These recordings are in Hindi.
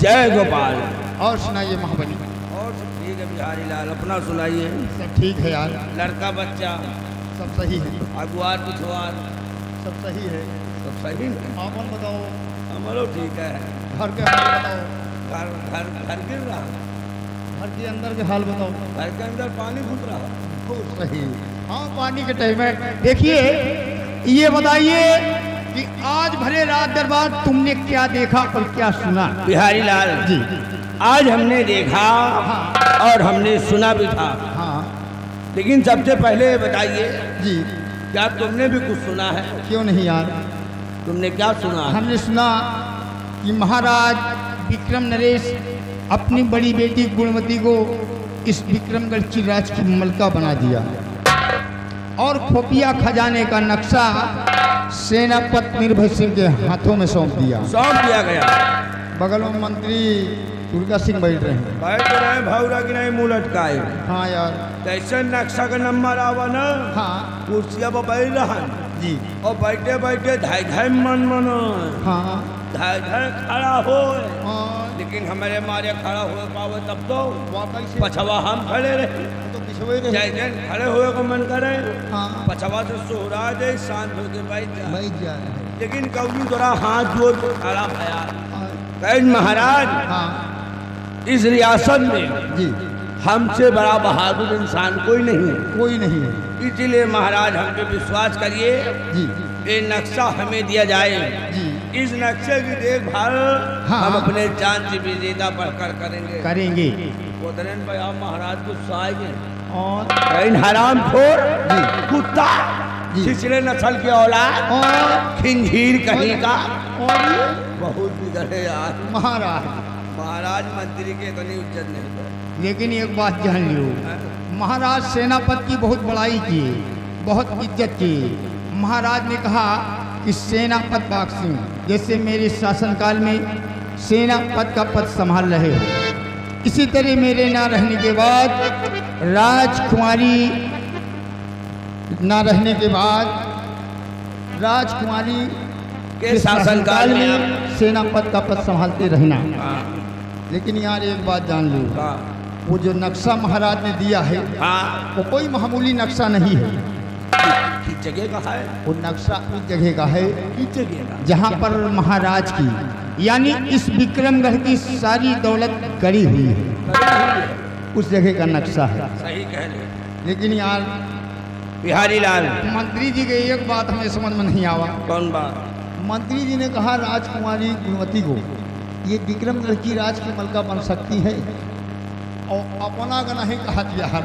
जय गोपाल। और सुनाइए महाबली। और सब ठीक है बिहारी लाल, अपना सुनाइए। सब ठीक है यार, लड़का बच्चा सब सही है, अगुआर पिछवार सब सही है। सब सही है। आपन बताओ, हमारो ठीक है। घर के हाल बताओ। घर घर घर गिर रहा, घर के अंदर के हाल बताओ। घर के अंदर पानी घुस रहा। खूब सही। हाँ, पानी के टाइम है। देखिए, ये बताइए कि आज भरे रात दरबार तुमने क्या देखा और क्या सुना? बिहारी लाल जी, आज हमने देखा और हमने सुना भी था, हाँ लेकिन सबसे पहले बताइए जी, क्या तुमने भी कुछ सुना है? क्यों नहीं यार। तुमने क्या सुना है? हमने सुना कि महाराज विक्रम नरेश अपनी बड़ी बेटी गुणवती को इस विक्रमगढ़ की राज की मलका बना दिया और खुफिया खजाने का नक्शा सेनापति निर्भय सिंह के हाथों में सौंप दिया। सौंप दिया गया। बगल में मंत्री दुर्गा सिंह बैठ रहे हैं। बैठ रहे भौरा की नहीं मुंह लटकाए। हाँ यार। जैसे नक्शा का नंबर आवा ना, हाँ कुर्सिया पर बैठ रहा जी। और बैठे बैठे धाई धाई मन मनो हाँ धाई धाई खड़ा हो, हाँ, लेकिन हमारे मारे खड़ा हो पावे तब तो वाकई से पछवा हम खड़े रहे। तो पिछवे रहे। जय जन खड़े हुए को मन करे, हाँ, पछवा से सोहरा दे शांत होके बैठ जा। बैठ जा रहे हैं। लेकिन कभी थोड़ा हाथ जोड़ के खड़ा भया। हाँ, कहे महाराज हाँ इस रियासत में जी, हमसे बड़ा बहादुर इंसान कोई नहीं है, कोई नहीं है। इसलिए महाराज हम पे विश्वास करिए, जी ये नक्शा हमें दिया जाए। जी, इस नक्शे की देखभाल हाँ। हम अपने जान से भी ज्यादा बढ़कर करेंगे। करेंगे। उधरन भाई आप महाराज को सहायगे और इन हराम खोर जी, कुत्ता जी। छिछले नस्ल के औलाद और खिंजीर कहीं का और ये बहुत बिगड़े यार। महाराज। महाराज मंत्री के इतनी इज्जत नहीं है। लेकिन एक बात जान लो, महाराज सेनापति की बहुत बड़ाई की, बहुत इज्जत की। महाराज ने कहा कि सेनापति बाग सिंह जैसे मेरे शासनकाल में सेनापति का पद संभाल रहे हो, इसी तरह मेरे ना रहने के बाद राजकुमारी ना रहने के बाद राजकुमारी के शासनकाल में सेनापति का पद संभालते रहना। हाँ, लेकिन यार एक बात जान लो, हाँ, वो जो नक्शा महाराज ने दिया है हाँ, वो कोई मामूली नक्शा नहीं है। किस जगह का है? वो नक्शा उस जगह का है किस जगह का? जहाँ पर महाराज की यानी इस विक्रमगढ़ की सारी दौलत गड़ी हुई है, उस जगह का नक्शा है। सही कह रहे लेकिन यार बिहारी लाल। मंत्री जी के एक बात हमें समझ में नहीं आवा। कौन बात? मंत्री जी ने कहा राजकुमारी गुणवती को ये विक्रमगढ़ की राज की मलका बन सकती है और अपना का नहीं कहा यार,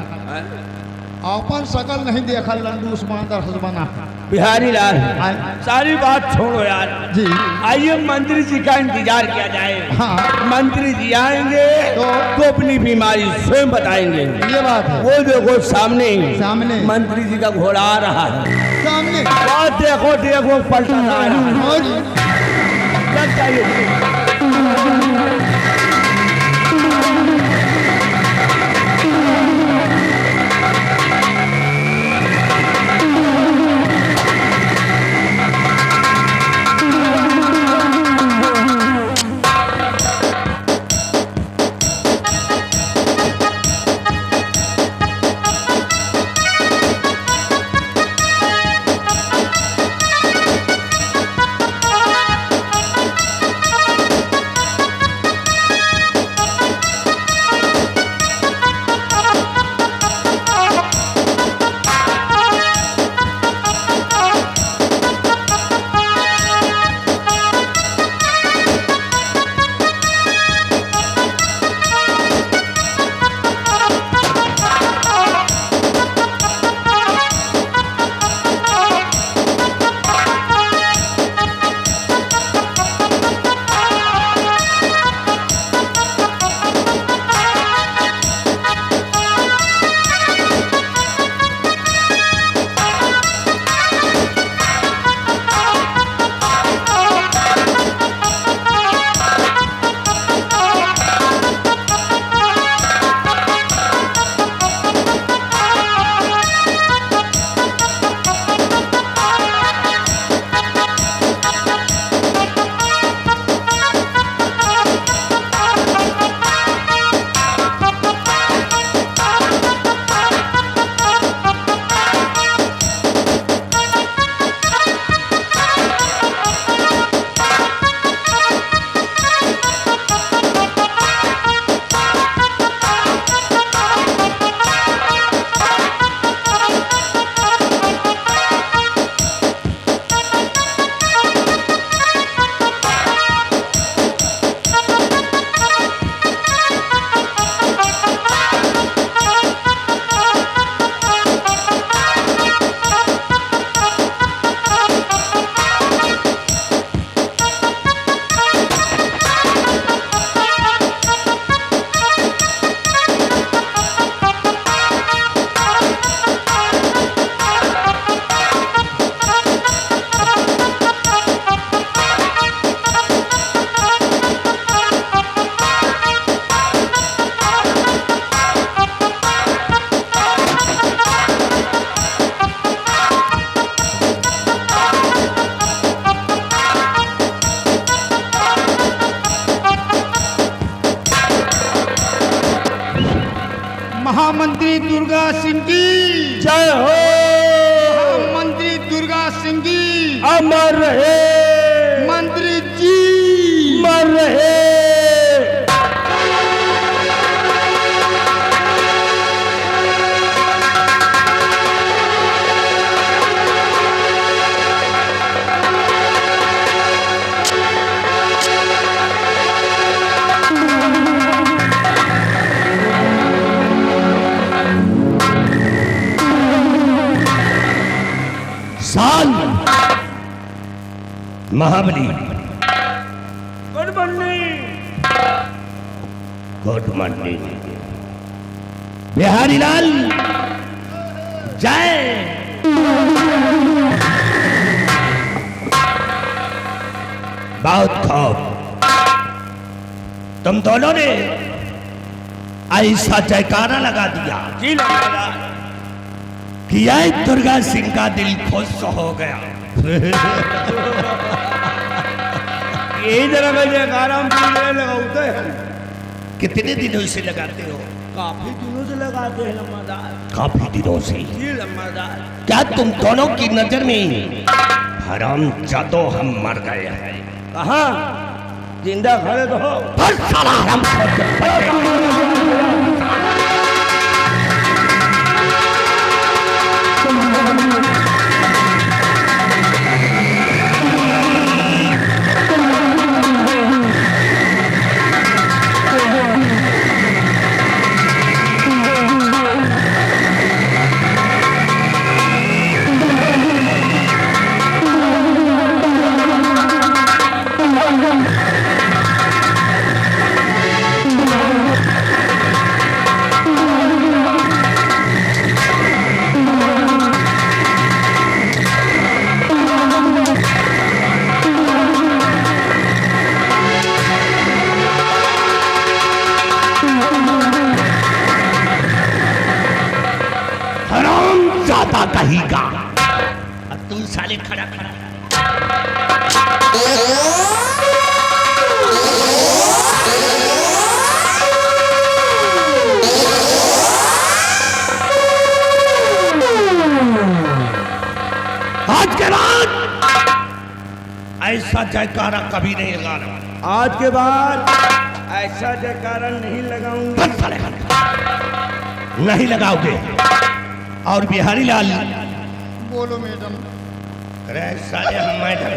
अपन सकल नहीं देखा लंडू उस्मान दर हसबना। बिहारी लाल हाँ। सारी बात छोड़ो यार जी। आइए मंत्री जी का इंतजार किया जाए। हाँ, मंत्री जी आएंगे तो अपनी बीमारी स्वयं बताएंगे। ये बात है। वो देखो सामने सामने मंत्री जी का घोड़ा आ रहा है। सामने वो देखो देखो पलटा आ रहा है। और लग जाइए। महामंत्री दुर्गा सिंह की जय हो। मंत्री दुर्गा सिंह की अमर रहे। मंत्री जी मर रहे। साल महाबली good morning. Good morning Bihari Lal जय। बहुत खूब, तुम दोनों ने ऐसा जयकारा लगा दिया जी लगा कि यह दुर्गा सिंह का दिल खुश हो गया। यही तरह का जयकारा हम लगाते हैं। कितने दिनों से लगाते हो? काफी दिनों से लगाते हैं लम्बादार। काफी दिनों से जी लम्बादार। क्या तुम दोनों की नजर में हराम जादो हम मर गए हैं? कहाँ जिंदा खड़े तो हो। कहीगा अब तुम साले खड़ा खड़ा। आज के बाद ऐसा जयकारा कभी नहीं लगाना। आज के बाद ऐसा जयकारा नहीं लगाऊंगा। नहीं लगाओगे? और बिहारी लाल बोलो मैडम। अरे साले हम मैडम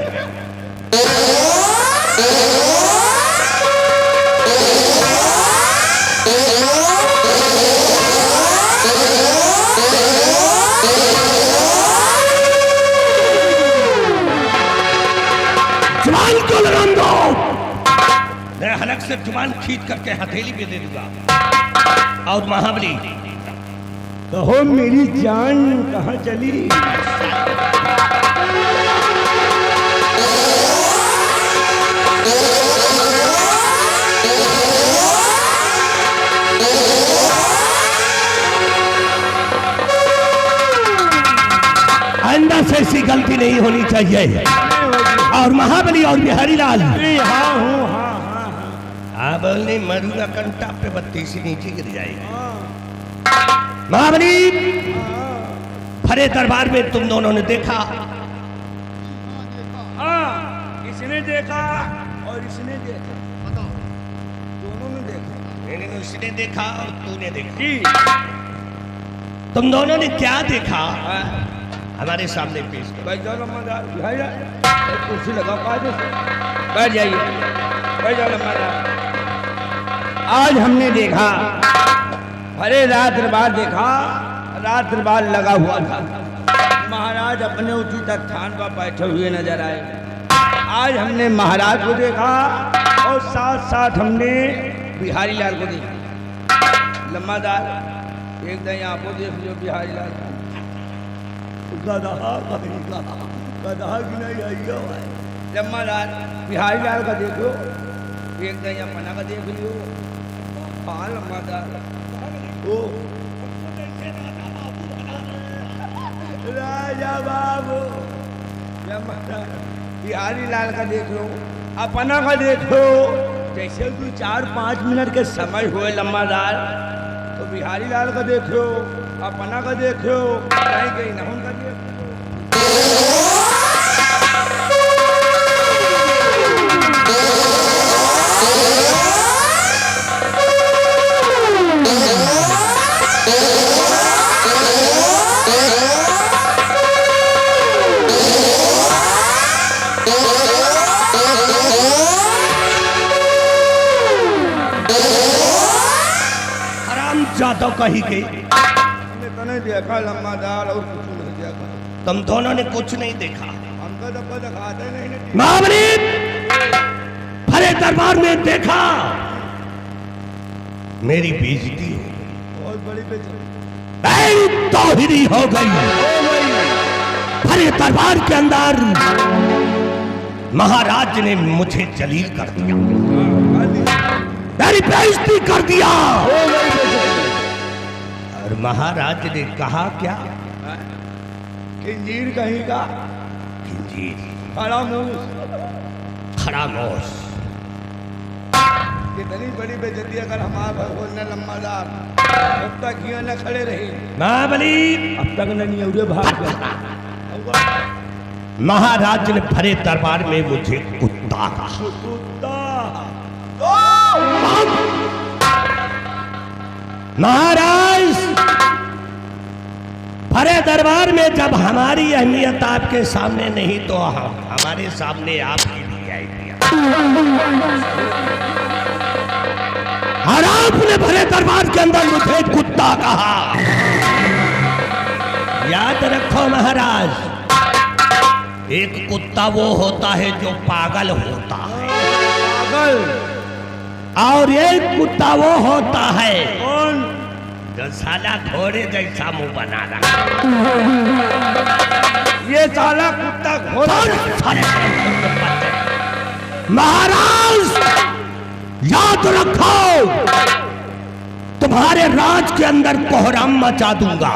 जुबान को लगाम दो। मैं हलक से जुबान खींच करके हथेली पे दे दूंगा। और महाबली कहो मेरी जान कहाँ चली? आइंदा से ऐसी गलती नहीं होनी चाहिए। और महाबली और बिहारी लाल हाँ हूँ हाँ बोलने मरूंगा कंटा पे बत्ती से नीचे गिर जाएगी। महाबली भरे दरबार में तुम दोनों ने देखा। हाँ इसने देखा और इसने देखा। दोनों ने देखा। उसने देखा और तूने देखा। तुम दोनों ने क्या देखा? हमारे सामने पेश कर। बैठ जाओ कुर्सी लगाओ। बैठ जाइए। बैठ जाओ। आज हमने देखा अरे रात दरबार देखा। रात दरबार लगा हुआ था। महाराज अपने उचित स्थान पर बैठे हुए नजर आए। आज हमने महाराज को देखा और साथ साथ हमने बिहारी लाल को देखा। लम्बादार एक दिन आपको देख लो बिहारी लाल गधा की नहीं आइएगा। लम्बादार बिहारी लाल का देखो। एक दिन अपना का देख लियो। हाँ लम्बादार ओ राजा बाबू बिहारी लाल का देख लो। अपना का देखो। जैसे 2-4-5 मिनट के समय हुए लम्बादार तो बिहारी लाल का देखो, अपना का देखो, कहीं कहीं ना उनका देखो। जादो कही गई तो नहीं देखा लम्बा दाल और कुछ नहीं देखा। तुम दोनों ने कुछ नहीं देखा। हमको तो कोई दिखाते नहीं। महाबली भरे दरबार में देखा मेरी बेइज्जती हो गई, बहुत बड़ी बेइज्जती तौहीनी हो गई। भरे दरबार के अंदर महाराज ने मुझे जलील कर दिया, मेरी बेइज्जती कर दिया। और महाराज ने कहा क्या? खिंजीर कहीं का खिंजीर, खरामोश। कितनी बड़ी बेइज्जती अगर हमारे भगवान ने लम्बादार अब तक यहाँ न खड़े रहे। महाबली अब तक नहीं उड़े भाग गए। महाराज ने भरे दरबार में मुझे कुत्ता कहा। कुत्ता महाराज भरे दरबार में जब हमारी अहमियत आपके सामने नहीं तो हमारे सामने आपकी भी आएगी। और आपने भरे दरबार के अंदर मुझे कुत्ता कहा। याद रखो महाराज, एक कुत्ता वो होता है जो पागल होता है, पागल। और एक कुत्ता वो होता है कौन? जो साला घोड़े जैसा मुंह बना रहा। ये साला कुत्ता घोड़ा। महाराज याद रखो, तुम्हारे राज के अंदर कोहराम मचा दूंगा।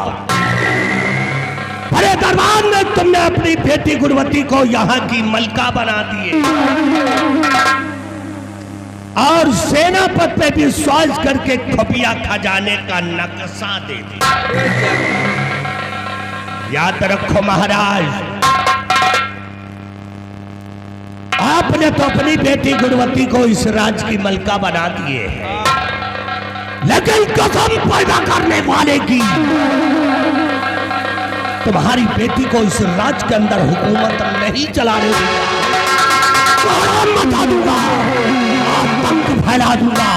भरे दरबार में तुमने अपनी बेटी गुणवती को यहाँ की मलका बना दिए और सेनापति पे विश्वास करके खुफिया खजाने का नक्शा दे दिया। याद रखो महाराज, आपने तो अपनी बेटी गुणवती को इस राज की मलका बना दिए है, लेकिन कसम पैदा करने वाले की तुम्हारी बेटी को इस राज के अंदर हुकूमत नहीं चलाने दूंगा। बता दूंगा, आतंक फैला दूंगा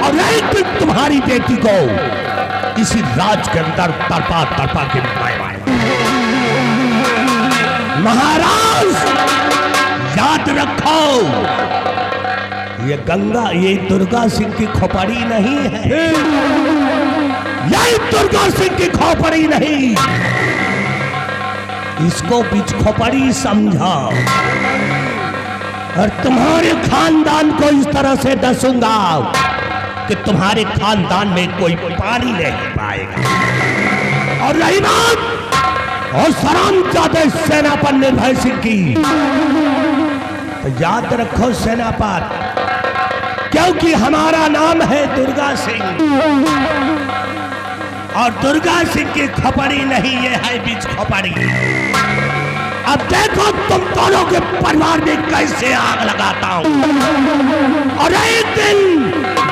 और एक दिन तुम्हारी बेटी को इसी राज के अंदर तरपा तरपा के महाराज याद रखो, ये गंगा, ये दुर्गा सिंह की खोपड़ी नहीं है, ये दुर्गा सिंह की खोपड़ी नहीं, इसको बीच खोपड़ी समझा और तुम्हारे खानदान को इस तरह से डसूंगा कि तुम्हारे खानदान में कोई पानी नहीं पाएगा। और रही बात और सरामजादे सेनापति निर्भय सिंह की, तो याद रखो सेनापति, क्योंकि हमारा नाम है दुर्गा सिंह और दुर्गा सिंह की खोपड़ी नहीं, ये है बीच खोपड़ी। अब देखो तुम दोनों के परिवार में कैसे आग लगाता हूं और एक दिन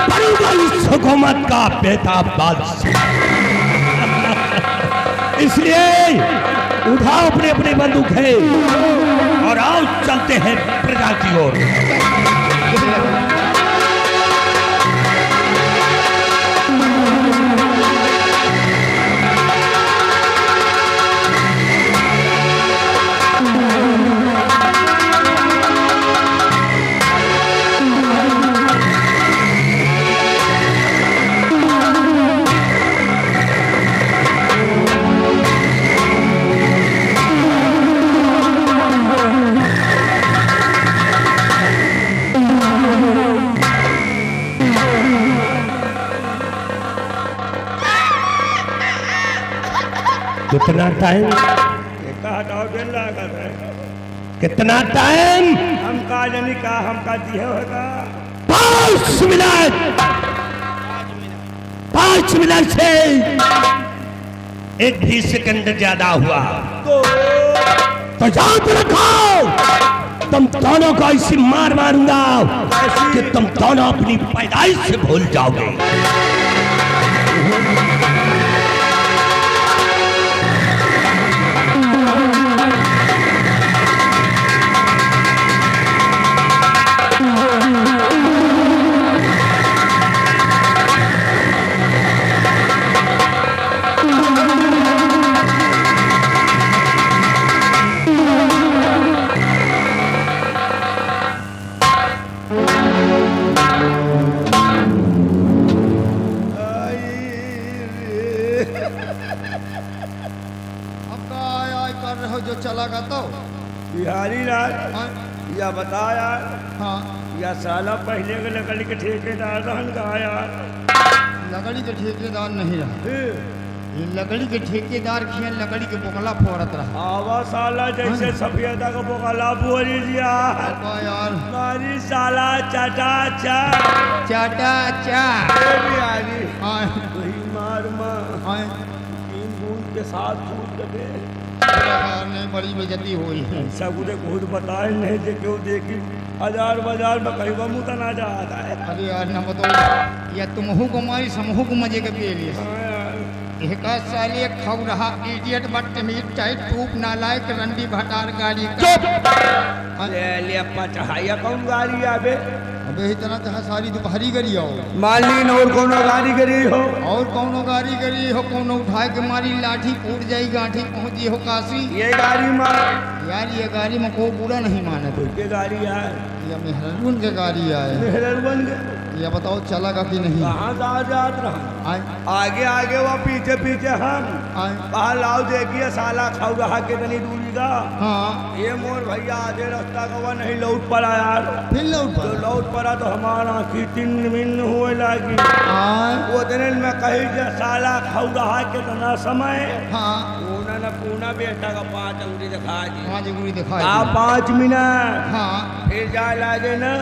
बनूंगा इस हुकूमत का बेटा बादशाह। इसलिए उठाओ अपने अपने बंदूकें और आओ चलते हैं प्रजा की ओर। कितना टाइम? कितना टाइम? हम का जानी का हम का दिए होगा 5 मिनट। 5 5 मिनट से एक भी सेकंड ज्यादा हुआ तो याद रखो, तुम दोनों को ऐसी मार मारूंगा कि तुम दोनों अपनी पैदाइश से भूल जाओगे। जो चला गया तो बिहारी लाल हाँ या बता यार, हाँ या साला पहले के लकड़ी के ठेकेदार रहन का यार। लकड़ी के ठेकेदार नहीं रहा, फिर ये लकड़ी के ठेकेदार किए लकड़ी के बोकला फोड़त रहा। आवा साला जैसे सफेदा का बोकला बोली दिया यार मारी साला चाटा चा चाटा चा बिहारी हाँ वही मार मार हाँ 3 बूंद के साथ छूट दे। नहीं बड़ी बेइज्जती हुई है। ऐसा कुछ खुद बताए नहीं जे क्यों देखी हजार बाजार में कहीं बमू तना जाता है। अरे यार ना बताओ, या तुमहू को मारी समूह को मजे के पिए लिए हाँ यार, एक साले खाऊ रहा इडियट बदतमीज टाइट टूप नालायक रंडी भटार गाड़ी ले अपना चढ़ाइया कौन गाड़ी आवे। अबे इतना तो सारी दोपहरी करी आओ मालिन और कोनो गाड़ी करी हो और कौनो गाड़ी करी हो, कौनो उठाए के मारी लाठी फूट जाई गांठी पहुंची हो काशी। ये गाड़ी मार यार ये गाड़ी में कोई बुरा नहीं माना तो ये गाड़ी यार, ये मेहरबून के गाड़ी आए मेहरर बन गए। ये बताओ चलेगा कि नहीं। कहाँ से आजाद रहा, आए आगे आगे वो पीछे पीछे हम आए कहा लाओ देखिए साला खाऊ रहा कितनी दूरी का। हाँ ये मोर भैया आधे रास्ता का वो नहीं लौट पड़ा यार। फिर लौट तो लौट पड़ा तो हमारा आँखी 3 मिन हुए लगी। आए वो दिन में कही जे साला खाऊ रहा कितना समय हाँ उन्होंने पूना बेटा का 5 अंगुली दिखा दी। 5 अंगुली दिखाई 5 मिनट हाँ फिर जा लागे ना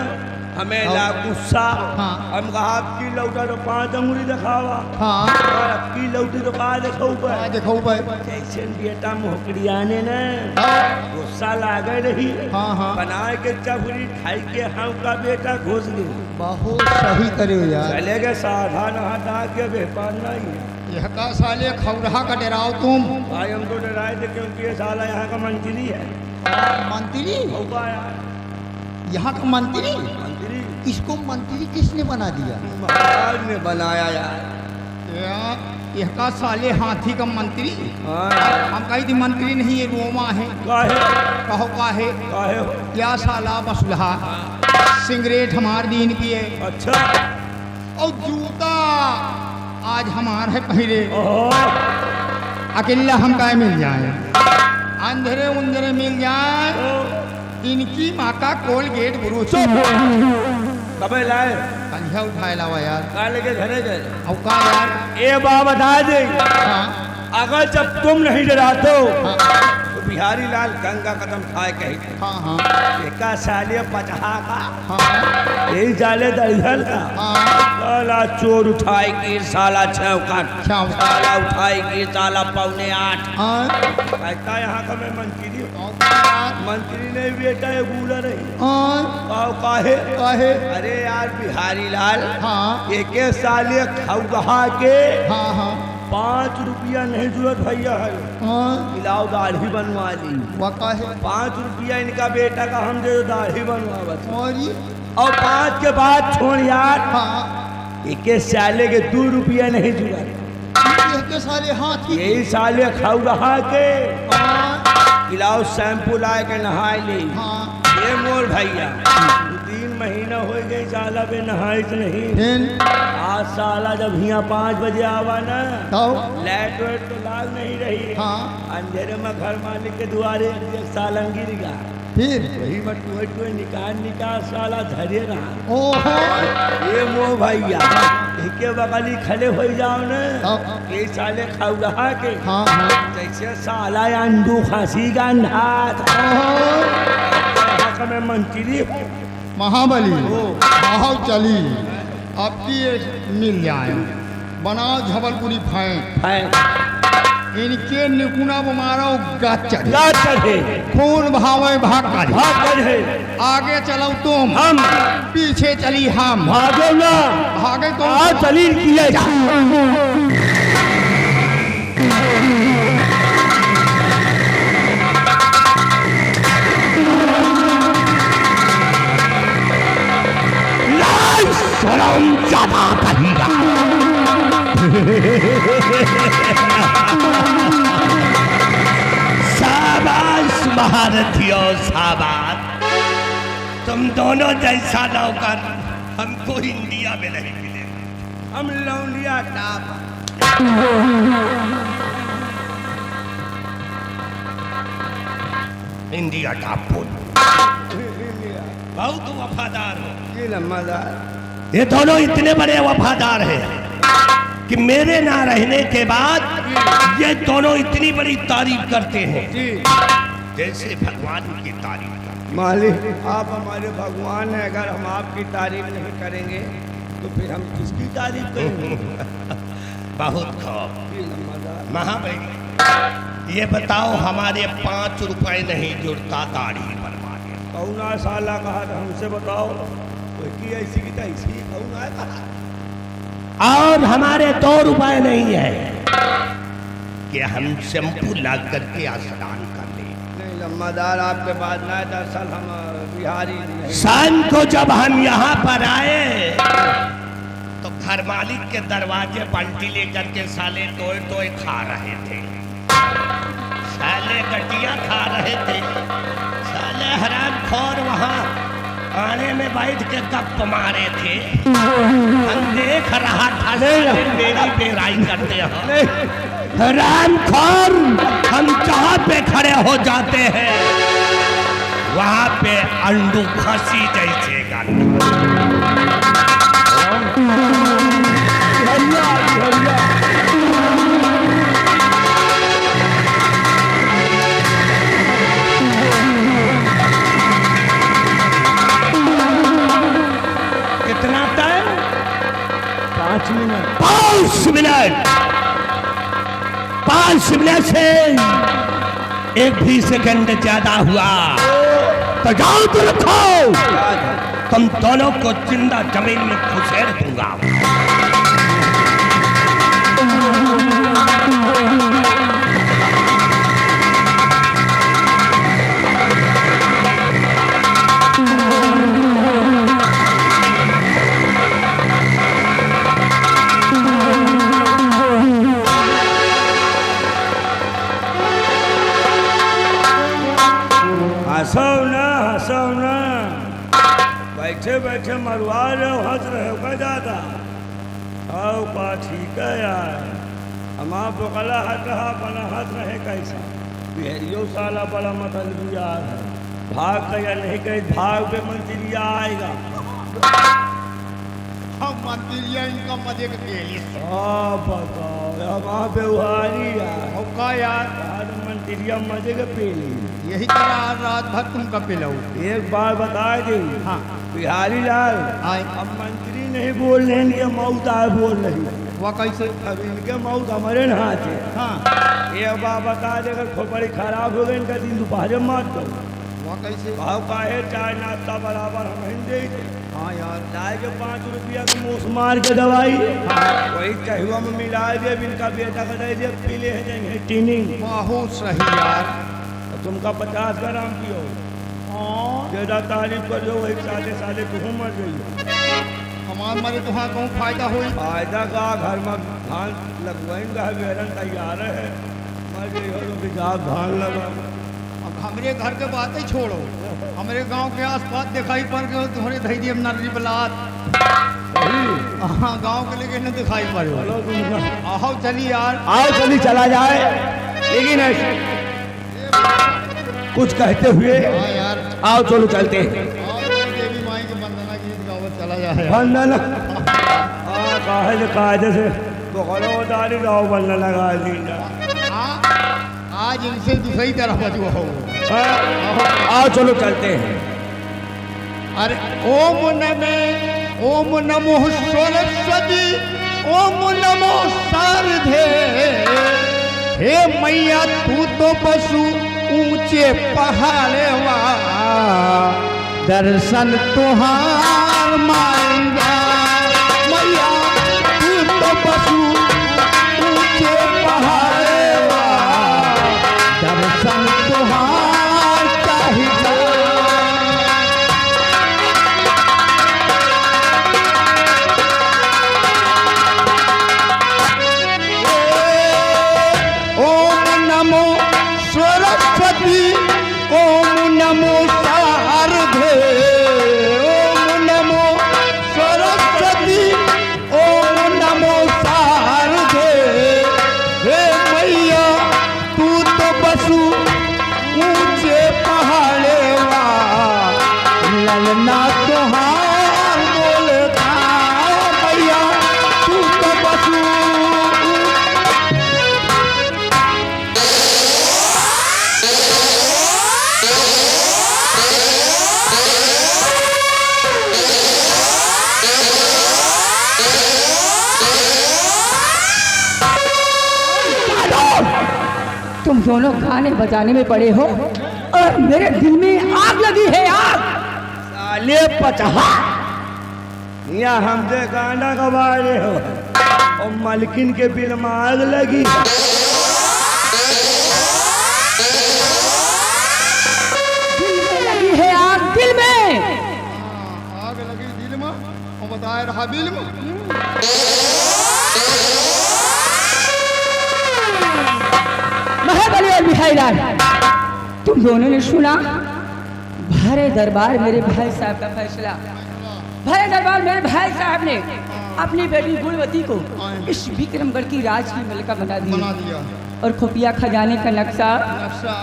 हमें ला गुस्सा। हाँ। हम कहा आपकी लौटा तो 5 अंगुली दिखावा हाँ और आपकी लौटी तो कहा देखो हाँ देखो भाई जैसे बेटा मोहकड़िया ने ना गुस्सा लागे रही हाँ हाँ बनाए के चबरी खाई के हम का बेटा घुस गई। बहुत सही करे यार। चले गए सावधान हटा के व्यापार नहीं है। यह का साले खौरहा का डराओ तुम। भाई हम तो डराए थे क्योंकि ये साला यहाँ का मंत्री है। मंत्री होगा यार यहाँ का मंत्री मंत्री इसको मंत्री किसने बना दिया। महाराज ने बनाया यार। यह का साले हाथी का मंत्री। हाँ हम कही थी मंत्री नहीं ये रोमा है। काहे कहो काहे काहे हो? क्या साला बसुलहा सिगरेट हमार दीन पिए अच्छा और जूता आज हमार है पहले। ओहो अकेला हम का मिल जाए अंधेरे उंधेरे मिल जाए इनकी माँ का कोलगेट ब्रूच कबे लाए कंधा उठाए लावा यार। कहा लेके घरे गए। और का यार ए बात बता दे हाँ अगर जब तुम नहीं डराते हो हाँ तो बिहारी लाल गंगा कदम खाए कही हाँ हाँ एका साले पचहा का हाँ यही जाले दलहल का हाँ साला चोर उठाए की साला छौकाट छाव साला उठाए की साला 7:45 हाँ कहता यहाँ का मैं मंत्री हूँ। और का यार मंत्री ने बेटा ये भूला नहीं हाँ आओ काहे काहे अरे यार बिहारी लाल हाँ एक साले खौगहा के हाँ हाँ 5 रुपया नहीं जरूरत भैया है हाँ मिलाओ दाढ़ी बनवा ली। वह काहे 5 रुपया इनका बेटा का हम दे दो दाढ़ी बनवा बस। और ये और 5 के बाद छोड़ यार हाँ एक साले के 2 रुपया नहीं जरूरत। यह के साले हाथी यही साले खाऊ रहा के हाँ मिलाओ शैम्पू लाए के नहाए ली। हाँ ये मोर भैया 3 महीना हो गए साला पे नहाए नहीं। फिर आज साला जब यहाँ 5 बजे आवा ना तो लाइट वाइट तो लाग नहीं रही। हाँ अंधेरे में घर मालिक के दुआरे एक सालन गिर गया। फिर वही में टुए निकाल साला धरे रहा। ओहो ये मो भैया के बगली खड़े हो जाओ ना तब ये साले खाऊ रहा के हाँ हाँ जैसे साला अंडू खांसी का नाथ मैं मंत्री महाबली बहुत चली अब की मिल जाए बनाओ झबलपुरी फैन। है इनके निकुना मारो गाचर गाचर है खून भावे भाग भाग है आगे चलो तुम, हम पीछे चली हम। भागो ना आगे तो आ चली किए शर्म ज्यादा कहेगा। शाबाश महारथियों शाबाश, तुम दोनों जैसा नौकर हमको इंडिया में नहीं मिलेगा। हम लौंडिया टाप इंडिया टॉप बोल बहुत वफादार हो। की लम्बादार ये दोनों इतने बड़े वफादार हैं कि मेरे ना रहने के बाद ये दोनों इतनी बड़ी तारीफ करते हैं जी जैसे भगवान की तारीफ करते मालिक आप हमारे भगवान हैं। अगर हम आपकी तारीफ नहीं करेंगे तो फिर हम किसकी तारीफ करेंगे? हैं। बहुत खूब की लम्बादार महाबली, ये बताओ हमारे 5 रुपए नहीं जुड़ता दाढ़ी बनवाने। कौना साला कहा था हमसे बताओ कोई की ऐसी की तैसी कौना कहा? और हमारे 2 रुपए नहीं है कि हम शैम्पू ला करके स्नान कर ले। नहीं लम्बादार आपके बाद ना दरअसल हम बिहारी नहीं। शाम को जब हम यहाँ पर आए तो घर मालिक के दरवाजे पलटी लेकर के साले टोए टोए खा रहे थे, साले गटिया खा रहे थे, साले हराम खोर वहाँ आने में बैठ के गप मारे थे। हम देख रहा था साले मेरी बेराई करते हो। हराम खोर, हम जहाँ पे खड़े हो जाते हैं वहाँ पे अंडू फांसी जैसे कितना टाइम? 5 मिनट। 5 मिनट, 5 मिनट से 1 भी सेकंड ज्यादा हुआ तो जाओ तो रखो, तुम दोनों को जिंदा जमीन में घुसेड़ दूंगा। हंसो ना बैठे बैठे मरवा रहे हो, हंस रहे हो क्या ज्यादा? आओ का ठीक है यार, हम आप कला हट रहा बना हंस रहे कैसा? बिहरियो साला बड़ा मतलब यार है, भाग का या नहीं कहीं भाग पे मंत्रिया आएगा। हम मंदिरिया इनका मजे के लिए बताओ वहाँ पे उहारी यार मौका यार मंत्रिया मजे के पीली। यही तरह आज रात भर तुम का पिलाऊ। एक बार बता दी हाँ बिहारी लाल, आए अब मंत्री नहीं बोल रहे हैं, ये मऊत आए बोल रही। वह कैसे? अब इनके मऊत हमारे न हाथ है। हाँ एक बार बता दे अगर खोपड़ी खराब हो गई इनका दिन दोपहर मार दो। वह कैसे? भाव का है चाय नाश्ता बराबर हम हिंदे ही थे। हाँ यार लाए के 5 रुपया के मूस मार के दवाई हाँ। वही कहुआ में मिला दे, इनका बेटा का दे दे पी ले जाएंगे टीनिंग। बहुत सही यार। तुमका 50 ग्राम पियो, ज्यादा तारीफ कर जो वही साले साले तुम मर गई। हमारे मरे तो हाँ कहूँ फायदा हुई। फायदा का घर में धान लगवाएंगे बेरन तैयार है, मर गई हो तो जाओ धान लगा। अब हमरे घर के बातें छोड़ो, हमारे गांव के आसपास दिखाई पड़ गए तुम्हारे धैर्य नर्री बलात। हाँ गांव के लेके न दिखाई पड़े। चलो तुम आओ चली यार। आओ चली चला जाए, लेकिन ऐसे कुछ कहते हुए हाँ यार आओ चलो चलते हैं। आओ देवी माई के वंदना गीत गावत चला जाए। वंदना कायदे से बकरो दारी गाओ वंदना लगा दी। आज इनसे दूसरी तरफ बचो हो। आओ चलो चलते हैं। अरे ओम नमः ओम नमो सरस्वती, ओम नमो शारदे। हे मैया तू तो बसु ऊंचे पहाड़वा, दर्शन तुहार मांगा। मैया तू तो बसु ऊंचे पहाड़वा, दर्शन तुहार चाहिदा। ओम नमो सरस्वती, ओम नमो शारदे। ओम नमो सरस्वती, ओम नमो शारदे। हे मैया तू तो बसु ऊंचे पहाड़ेवा, ललना तुहार बोलता। मैया तू तो बसु तुम दोनों गाने बजाने में पड़े हो और मेरे दिल में आग लगी है। आग साले पचहा, यहाँ हमसे गाना गवा रहे हो और मालकिन के बिल में आग लगी। दिल में लगी है आग, दिल में। आग लगी दिल में और बताए रहा बिल में। महाबली और बिहाईलाल, तुम दोनों ने सुना भारे दरबार मेरे भाई साहब का फैसला। भारे दरबार मेरे भाई साहब ने अपनी बेटी गुणवती को इस विक्रमगढ़ की राज की मलिका बना बना दी दिया और खुफिया खजाने का नक्शा नक्शा।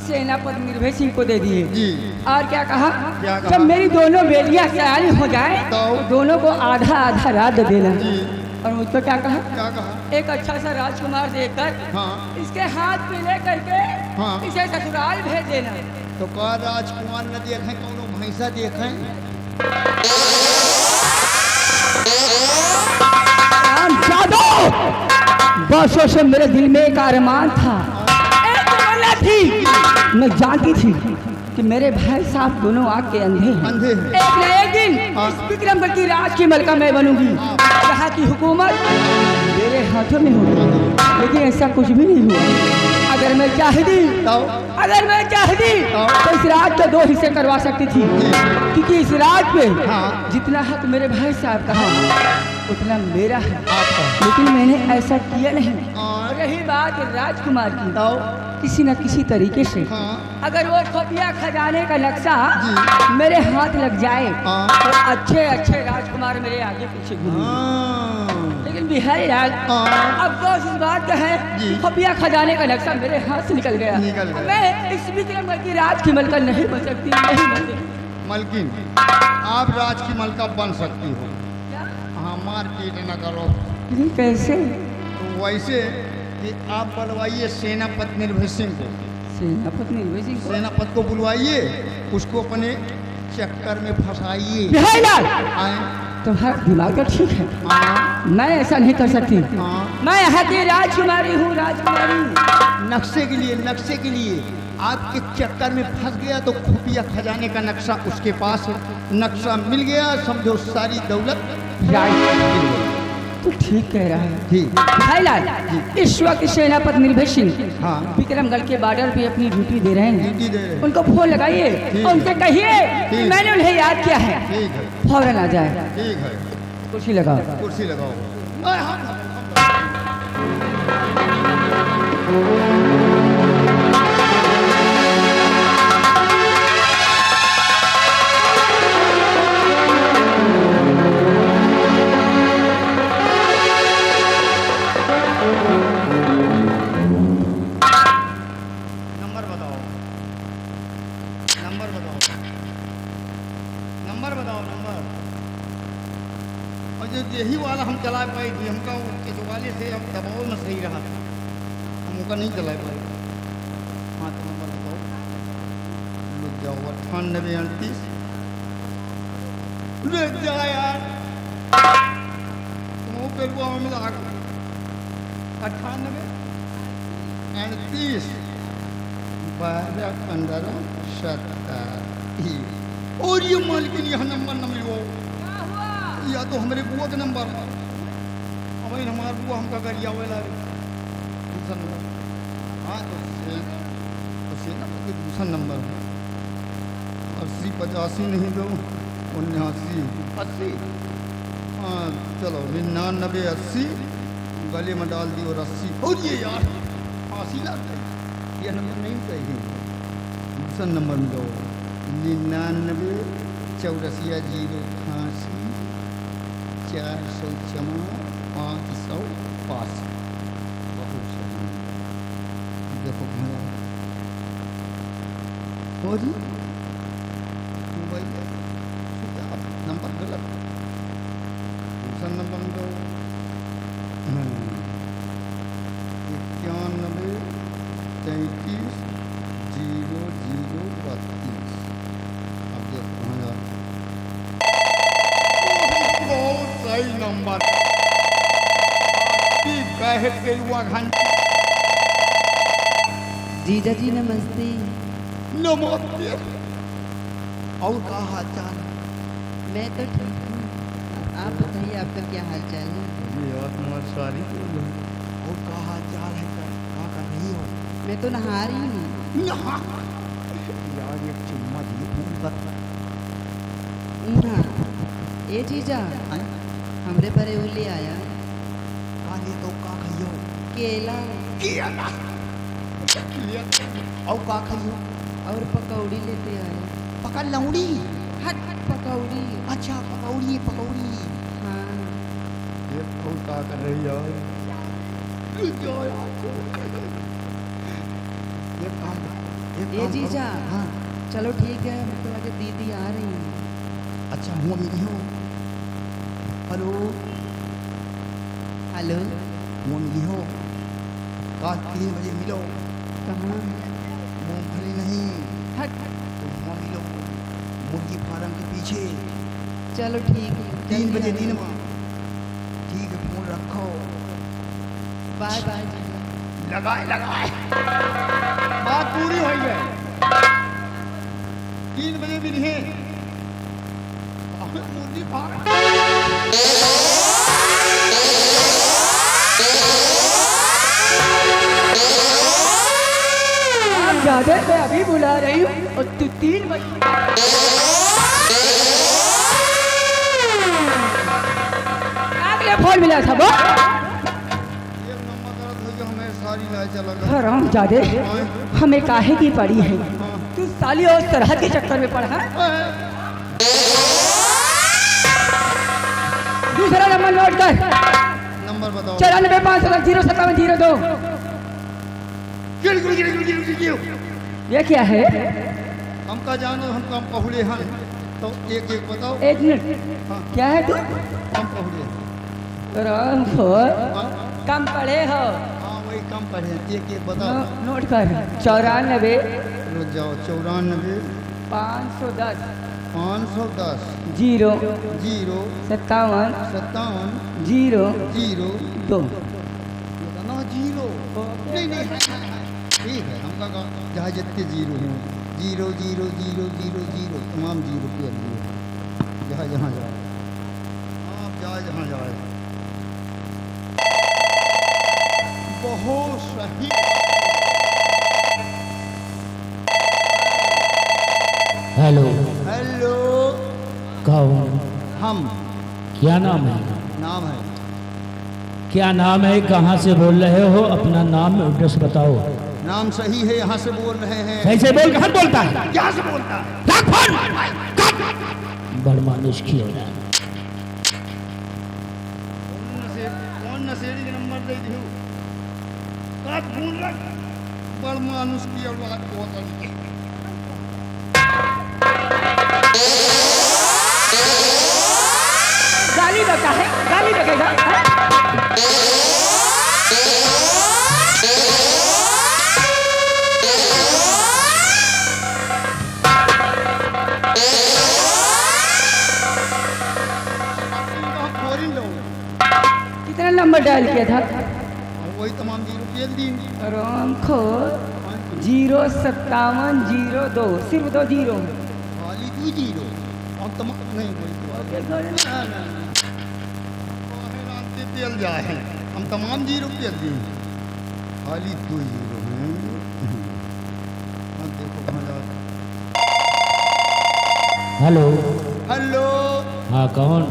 सेनापति निर्भय सिंह को दे दिए। जी। और क्या कहा? क्या कहा? जब मेरी दोनों बेटियां सयानी हो जाए तो दोनों को आधा आधा राज दे देना। जी। और मुझको क्या कहा? क्या कहा? एक अच्छा सा राजकुमार देखकर हाँ। इसके हाथ में ले करके हाँ। इसे ससुराल भेज देना। तो का राजकुमार न देखें, कौनो भैंसा देखें? राम जादव, बरसों से मेरे दिल में एक अरमान था, एक तमन्ना थी। मैं जानती थी कि मेरे भाई साहब दोनों आग के अंधे हैं। अंधे हैं। एक न एक दिन हाँ। इस विक्रमगढ़ की राज की मलका मैं बनूंगी। यहाँ की हुकूमत मेरे हाथों में होगी। लेकिन ऐसा कुछ भी नहीं हुआ। अगर मैं चाहती तो इस राज के 2 हिस्से करवा सकती थी, क्योंकि इस राज पे हाँ। जितना हक मेरे भाई साहब का है उतना मेरा है। आपका। लेकिन मैंने ऐसा किया नहीं। हाँ। और रही बात राजकुमार की, किसी न किसी तरीके से हाँ। अगर वो खुफिया खजाने का नक्शा मेरे हाथ लग जाए हाँ। तो अच्छे अच्छे राजकुमार मेरे आगे पीछे घूमेंगे। हाँ। लेकिन बिहारी लाल, हाँ। अब तो इस बात का है जी। खुफिया खजाने का नक्शा मेरे हाथ से निकल गया। निकल गया। मैं इस विक्रमगढ़ की राज की मलका नहीं बन सकती, नहीं बन सकती। मलकिन, आप राज की मलका बन सकती हो। क्या? हाँ, मारपीट न करो। ये कैसे? तो वैसे कि आप बुलवाइए सेनापति निर्भय सिंह को। सेनापति निर्भय सिंह को? सेनापति को बुलवाइए, उसको अपने चक्कर में फंसाइए। बिहारी लाल, आए। तुम्हारा दिमाग तो ठीक है। हाँ। मैं ऐसा नहीं कर सकती। हाँ। मैं यहाँ की राजकुमारी हूँ, राजकुमारी। नक्शे के लिए आपके चक्कर में फंस गया तो खुफिया खजाने का नक्शा उसके पास है। नक्शा मिल गया, समझो सारी दौलत राइट, तू ठीक कह रहा है। जी। भाई लाल, इस वक्त सेनापति निर्भय सिंह हाँ। विक्रमगढ़ के बॉर्डर पे अपनी ड्यूटी दे रहे हैं। ड्यूटी दे रहे हैं। उनको फोन लगाइए ठीक और उनसे कहिए कि ठीक। मैंने उन्हें याद किया है, ठीक है। फौरन आ जाए। ठीक है। कुर्सी लगाओ। कुर्सी लगाओ। नंबर बताओ। और जो यही वाला हम चला पाए थे, हमका उसके वाले से हम दबाव में सही रहा, हम उनका नहीं चला पाए। हाँ, तो नंबर बताओ। लुक जाओ 98 38 ले जा यार मुँह पे वो हमें मिला 98 एंड 30 12 15 17 और ये मालकिन यहाँ नंबर न मिलो या तो हमारे बुआ का नंबर हमारे हमारा बुआ हमका कर या वाला दूसरा नंबर हाँ तो ना दूसरा नंबर 80 85 नहीं दो 79 80 हाँ चलो 99 80 गले में डाल दी और 80 और ये यार 80 लाख ये नंबर नहीं चाहिए दूसरा नंबर में दो 99 84 0 88 400 500 5 बहुत सही देखो भैया हो जी भैया नंबर गलत दूसरा नंबर में दो 91 33 0 0 32 अब देखो भैया बहुत सही नंबर बहत गई हुआ घंटी जीजा जी नमस्ते। नमस्ते और का हाल चाल मैं तो ठीक हूँ, आप बताइए आपका क्या हाल चाल है? यार तुम्हारी सारी और का हाल चाल है का कर रही हो? मैं तो नहा रही हूँ। नहा यार एक चुम्मा दिए फोन कर हाँ ये जीजा हमरे पर ले आया काले तो का खइयो केला केला और का खइयो और पकौड़ी लेते आए। पका लौड़ी हट पकौड़ी। अच्छा पकौड़ी पकौड़ी हाँ ये और का कर रही हो? ये जीजा हाँ चलो ठीक है, मुझको लगे दीदी आ रही है। अच्छा हुआ मिली हो हेलो हेलो हुआ मिली हो कल 3 बजे मिलो कहाँ? मूंगफली नहीं हट तो हुआ मिलो मुर्गी फार्म के पीछे चलो ठीक है 3 बजे दिन में ठीक है फोन रखो बाय बाय जीजा। लगाए लगाए बात पूरी हो गई 3 बजे भी नहीं मुर्गी फार्म ज्यादा मैं अभी बुला रही हूँ और तू 3 बजे अगले फोन मिला था वो हराम जादे हमें काहे की पड़ी है? तू साली और सरहद के चक्कर में पड़ा है। दूसरा नंबर नोट कर नंबर बताओ 94 510 ये क्या है? हमका जानो हम कम पहुले हन तो एक एक बताओ एक मिनट हाँ। क्या है तू? कम पहुले राम हाँ कम पढ़े हो? हाँ वही कम पढ़े एक एक बताओ नोट कर 94 रुक जाओ 94 510 510 0 0 57 57 0 0 2 ना 0 नहीं नहीं ठीक है हमका जहाँ जितने 0 हैं 0 0 0 0 0 तमाम 0 के लिए जहाँ जहाँ जाए आप जाए जहाँ जाए बहुत सही हेलो हेलो कौन? हम क्या नाम है? नाम है क्या नाम है? कहाँ से बोल रहे हो? अपना नाम एड्रेस बताओ। नाम सही है यहाँ से बोल रहे हैं कैसे बोल कहाँ बोलता है? यहाँ से बोलता है रख फोन। बड़ मानुष की हो रहा है। कौन नशेड़ी के नंबर दे दियो का फोन रख बड़ मानुष की औलाद बहुत है गाली बका है, गाली बकेगा हाँ? डायल किया था? और वही तमाम 0 तेल दी। राम खो 05702 सिर्फ 2 जीरो। खाली 2 0 और तमाम नहीं कोई तेल जाए हम तमाम 0 तेल दी खाली 2 0 हैं। देखो कहाँ जा। हेलो। हेलो। हाँ कौन?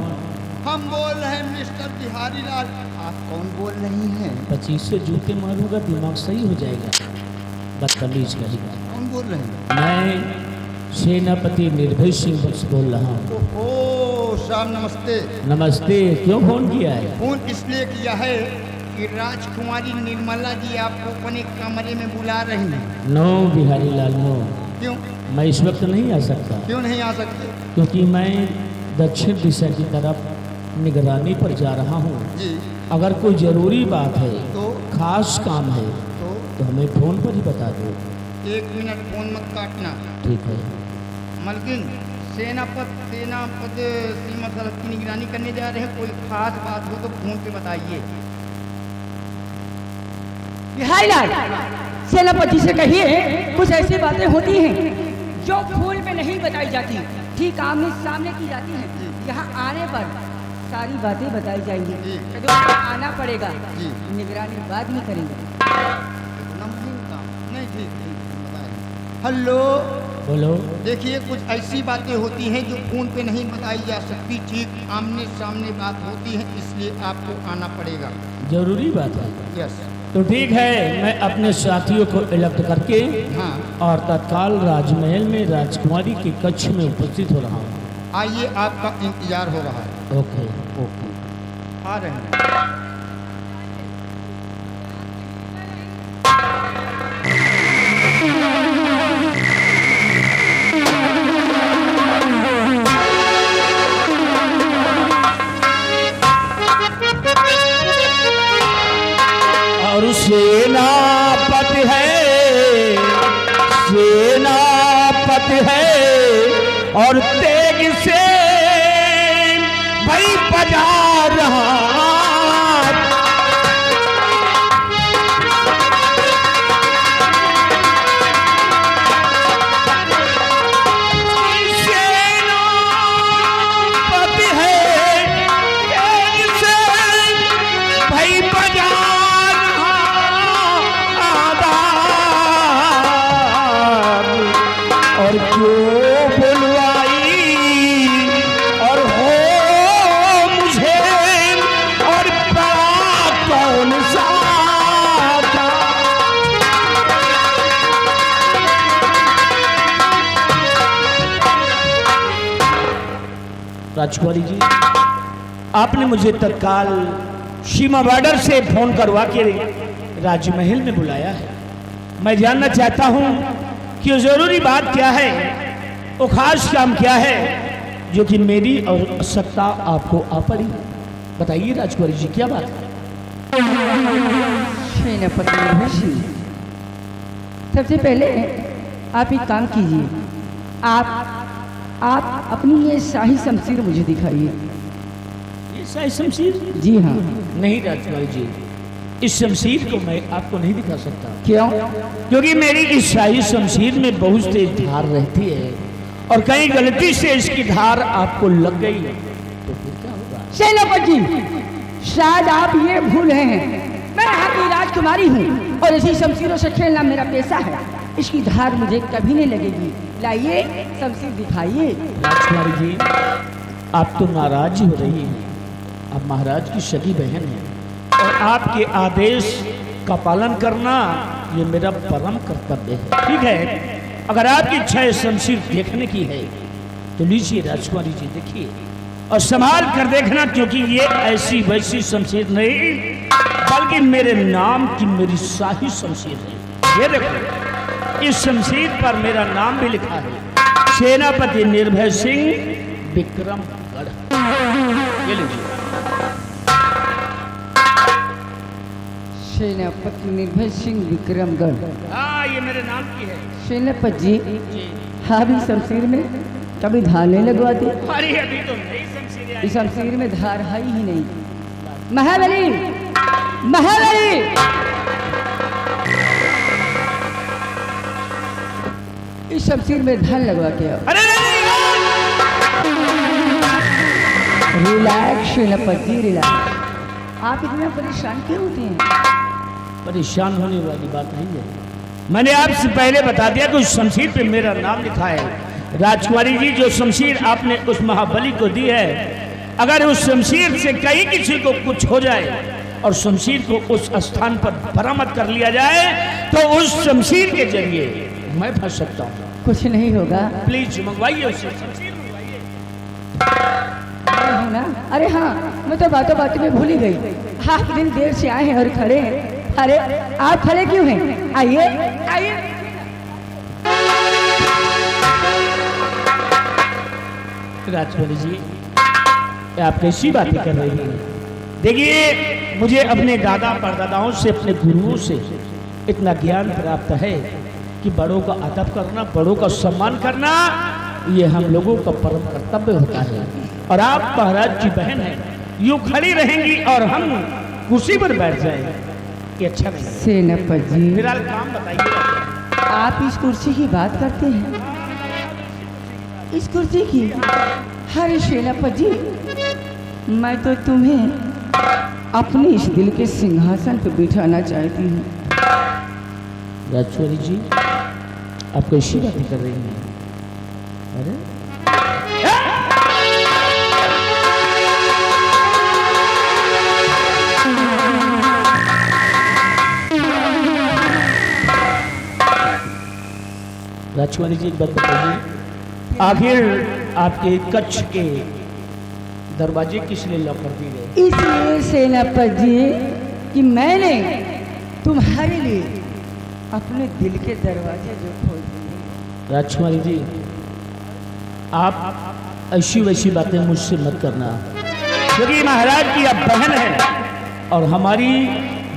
हम बोल रहे हैं मिस्टर बिहारी लाल। आप कौन बोल रही हैं? 25 से जूते मारूंगा दिमाग सही हो जाएगा। बदतमीज कहेगा। कौन बोल रहे हैं? मैं सेनापति निर्भय सिंह बख्श बोल रहा हूँ। ओह साहब नमस्ते। नमस्ते। क्यों फोन किया है? फोन इसलिए किया है कि राजकुमारी निर्मला जी आपको अपने कमरे में बुला रही हैं। नो बिहारी लाल नो। क्यों? मैं इस वक्त नहीं आ सकता। क्यों नहीं आ सकते? क्योंकि मैं दक्षिण दिशा की तरफ निगरानी पर जा रहा हूँ। जी। अगर कोई ज़रूरी बात है तो खास काम है तो हमें फ़ोन पर ही बता दो। 1 मिनट फोन मत काटना। ठीक है। मलकिन सेनापत सीमा सरहद की निगरानी करने जा रहे हैं। कोई खास बात हो तो फोन पे बताइए। बिहारी लाल सेनापति से कहिए कुछ ऐसी बातें होती हैं जो फोन पे नहीं बताई जाती, ठीक आमने सामने की जाती हैं। यहाँ आने पर सारी बातें बताई जाएंगी। जी। तो आपको आना पड़ेगा। जी। निगरानी बाद में करेंगे। नहीं ठीक बताएं। हेलो। बोलो। देखिए कुछ ऐसी बातें होती हैं जो फोन पे नहीं बताई जा सकती। ठीक आमने सामने बात होती है, इसलिए आपको आना पड़ेगा। ज़रूरी बात है यस। तो ठीक है, मैं अपने साथियों को अलर्ट करके हाँ और तत्काल राजमहल में राजकुमारी के कक्ष में उपस्थित हो रहा हूँ। आइए आपका इंतजार हो रहा है। Okay okay. आ रहे हैं। और सेनापति है, सेनापति है और तेग से भाई बजा रहा। सेनापति है, तेग से भाई बजा और क्यों बुलवाई और हो मुझे और बड़ा कौन सा था। राजकुमारी जी, आपने मुझे तत्काल सीमा बॉर्डर से फोन करवा के राजमहल में बुलाया है। मैं जानना चाहता हूं कि वो जरूरी बात क्या है, वो खास काम क्या है जो कि मेरी आवश्यकता आपको आ पड़ी। बताइए राजकुमारी जी, क्या बात है? सेनापति निर्भय सिंह, सबसे पहले आप एक काम कीजिए, आप अपनी ये शाही शमशीर मुझे दिखाइए। ये शाही शमशीर? जी हाँ। नहीं राजकुमारी जी, इस शमशीर को मैं आपको नहीं दिखा सकता। क्यों? क्योंकि मेरी इस शाही शमशीर में बहुत तेज धार रहती है और कहीं गलती से इसकी धार आपको लग गई तो फिर क्या होगा? सेनापति, शायद आप ये भूल रहे हैं, मैं यहाँ की राजकुमारी हूँ और इसी शमशीरों से खेलना मेरा पेशा है। इसकी धार मुझे कभी नहीं लगेगी। लाइए शमशीर दिखाइए। राजकुमारी जी, आप तो नाराज ही हो रही हैं। आप महाराज की सगी बहन हैं और आपके आदेश का पालन करना ये मेरा परम कर्तव्य है। ठीक है, अगर आपकी इच्छा है शमशीर देखने की है तो लीजिए राजकुमारी जी, देखिए और संभाल कर देखना, क्योंकि ये ऐसी वैसी शमशीर नहीं बल्कि मेरे नाम की मेरी शाही शमशीर है। ये देखो, इस शमशीर पर मेरा नाम भी लिखा है, सेनापति निर्भय सिंह विक्रमगढ़। ये लीजिए। सेनापति निर्भय सिंह विक्रमगढ़। हाँ, ये मेरे नाम की है। सेनापति जी, आप इस शमशीर में कभी धार नहीं लगवाते? अरे अभी तो नई शमशीर आई। इस शमशीर में धार है ही नहीं। महाबली, महाबली इस शमशीर में धान लगवा के आओ। अरे रिलैक्स सेनापति रिलैक्स। आप इतना परेशान क्यों होते हैं? परेशान होने वाली बात नहीं है। मैंने आपसे पहले बता दिया कि उस शमशीर पे मेरा नाम लिखा है। राजकुमारी जी, जो शमशीर आपने उस महाबली को दी है, अगर उस शमशीर से कहीं किसी को कुछ हो जाए और शमशीर को उस स्थान पर बरामद कर लिया जाए तो उस शमशीर के जरिए मैं फंस सकता हूँ। कुछ नहीं होगा। प्लीज मंगवाइए उससे शमशीर मंगवाइए। है ना? अरे हाँ, मैं तो बातों बातों में भूल ही गई। आप दिन देर से आए हैं और खड़े हैं। अरे आप खड़े क्यों हैं? आइए आइए। राजकुमारी जी, आप कैसी बातें कर रही हैं? देखिए, मुझे अपने दादा परदादाओं से, अपने गुरुओं से इतना ज्ञान प्राप्त है कि बड़ों का अदब करना, बड़ों का सम्मान करना, ये हम लोगों का परम कर्तव्य होता है। और आप महाराज की बहन हैं, यूं खड़ी रहेंगी और हम कुर्सी पर बैठ जाएंगे, ये अच्छा नहीं। सेनापति जी, फिलहाल काम बताइए। आप इस कुर्सी की बात करते हैं? इस कुर्सी की? अरे सेनापति जी, मैं तो तुम्हें अपने इस दिल के सिंहासन पर बिठाना चाहती हूँ। राजकुमारी जी, आप कैसी बातें कर रही हैं? अरे राजकुमारी जी, एक बात बताइए, आखिर आपके कच्छ के दरवाजे किस लिए लॉक कर दिए गए? इसलिए सेनापति जी कि मैंने तुम्हारे लिए अपने दिल के दरवाजे जो खोल दिए। राजकुमारी जी, आप ऐसी वैसी बातें मुझसे मत करना, क्योंकि महाराज की आप बहन है और हमारी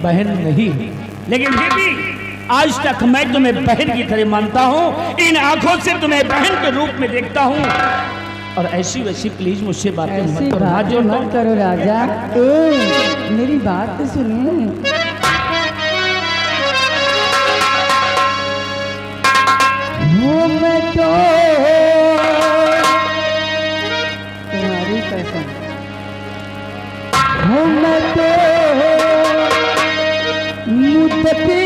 बहन नहीं है। लेकिन फिर भी आज तक मैं तुम्हें बहन की तरह मानता हूँ, इन आंखों से तुम्हें बहन के रूप में देखता हूँ। और ऐसी वैसी प्लीज मुझसे बातें ऐसी मत करो। बातें मत करो राजा। मेरी बात तो सुनिए। वो मैं तो तुम्हारी कसम, वो मैं तो मुद्दती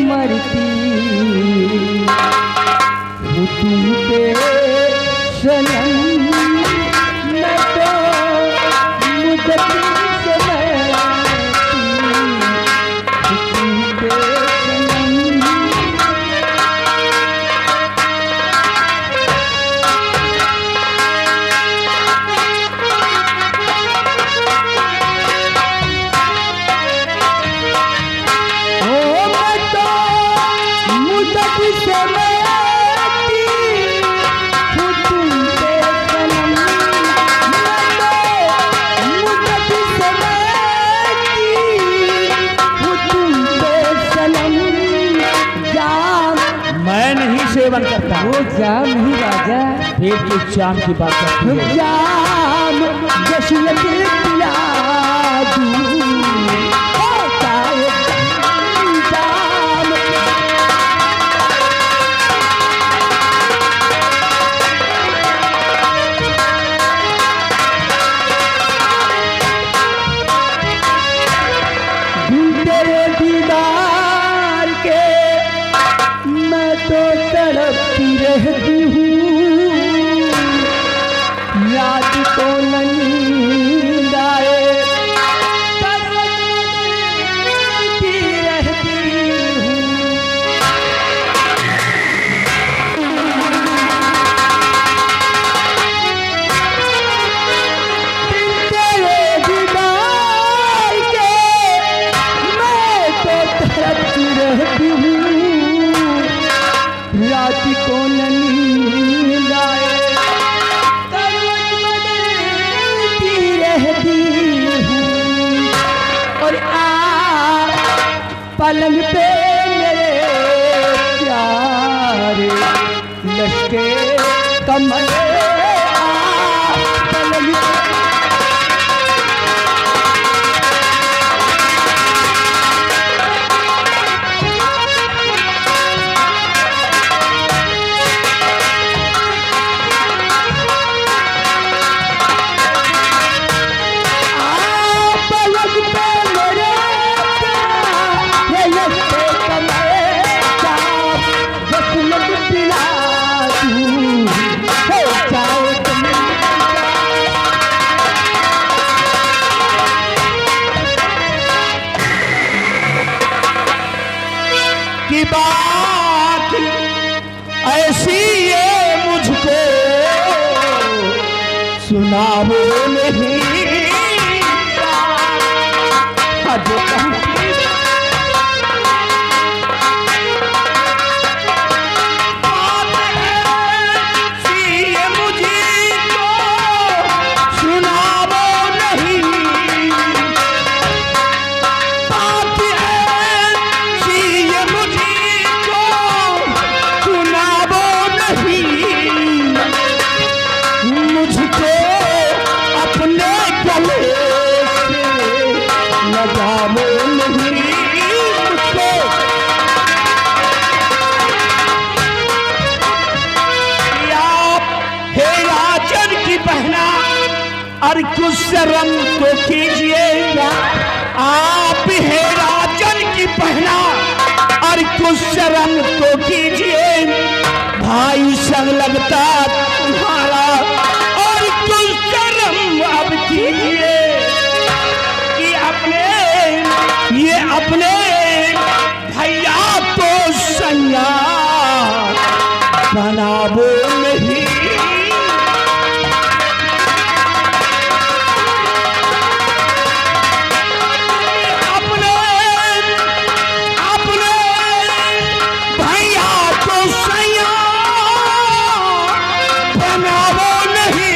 मरती वो तुम पे सनम, मैं तो मुद्दती से मरती वो तुम पे सनम। सेवन करता वो जाम नहीं राजा, पेट के जाम की बात करती वो है। जाम जश्न दिल पिला दूं। ओ चाहे जाम तेरे दीदार के मैं तो तड़पती रहती हूँ, रात को नींद आए तड़पती रहती हूँ। तेरे दीदार के मैं तो तड़पती रहती हूँ, रात को नींद आए करवट बदलती रहती हूँ। और पलंग पे मेरे प्यारे लश्के कमल पलंग सुनावो नहीं हद कहती बात है सी मुझे तो सुनावो नहीं बात है सी मुझे तो सुनावो नहीं मुझको अपने गले से लगावो नहीं मुझको आप हे राजन की बहना और कुछ शर्म तो कीजिएगा आप हे राजन की बहना और कुछ शर्म तो कीजिए भाई संग लगता तुम्हारा और कुछ शर्म अब कीजिए कि अपने भैया तो सैया बनावो नहीं अपने भैया तो सैया बनावो नहीं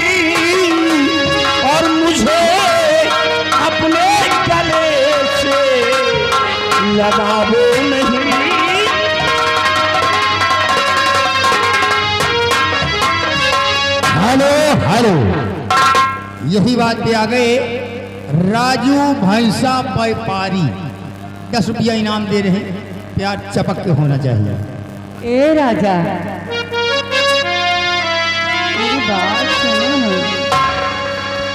और मुझे अपने गले से लगावो नहीं हेलो हेलो यही बात पे आ गए राजू भैंसा व्यापारी 10 रुपया इनाम दे रहे हैं प्यार चपक के होना चाहिए ए राजा मेरी बात सुनो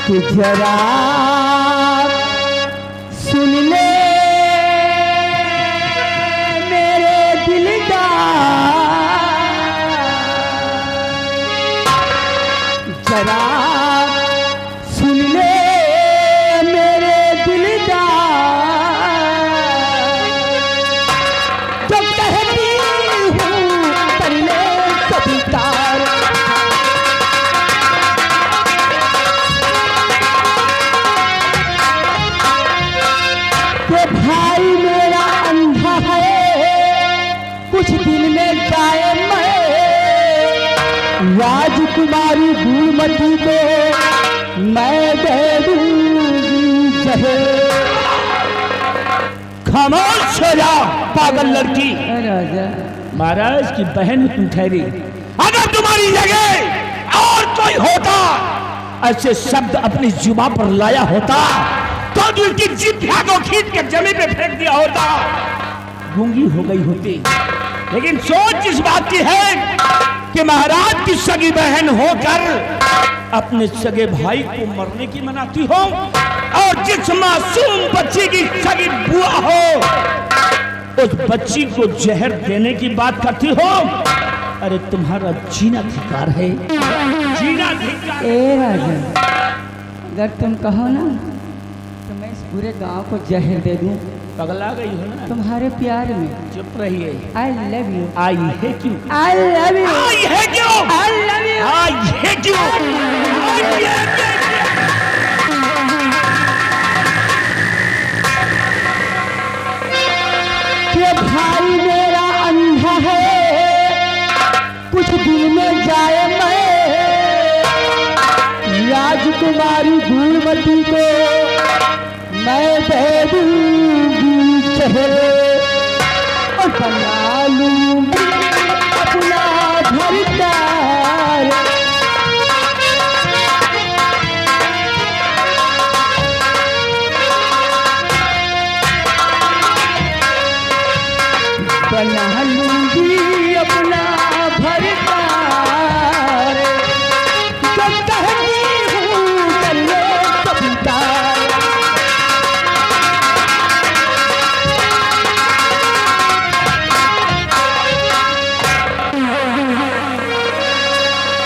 कि जरा सुन ले मेरे दिलदार जरा सुन ले मेरे दिलदार जो कहती हूँ कर ले कभी तार कि भाई मेरा अंधा है कुछ दिन में जाए मैं राजकुमारी गुणमती को मैं दे दूंगी जहेज खामोश हो जा पागल लड़की राजा महाराज की बहन तुम ठहरी अगर तुम्हारी जगह और कोई होता ऐसे शब्द अपनी जुबान पर लाया होता तो उसकी जिभ्या को खींच के जमीन पे फेंक दिया होता गूंगी हो गई होती लेकिन सोच इस बात की है कि महाराज की सगी बहन होकर अपने सगे भाई को मरने की मनाती हो और जिस मासूम बच्ची की सगी बुआ हो उस बच्ची को जहर देने की बात करती हो। अरे तुम्हारा जीना धिक्कार है, जीना धिक्कार। ए राजा अगर तुम कहो ना तो मैं इस पूरे गांव को जहर दे दूं पगला गई हो ना तुम्हारे प्यार में। चुप रहिए। I love you. आई है क्यों? I love you. आई है क्यों? I love you. आई है क्यों? आई है क्यों? कि भाई मेरा अंधा है कुछ दिन में जाए मैं राजकुमारी गुणवती को मैं दे दूंगी चेहरे और बना लूंगी अपना घरदार। बना लूंगी अपना भरदार जो कहती हूँ कर ले कबूतर।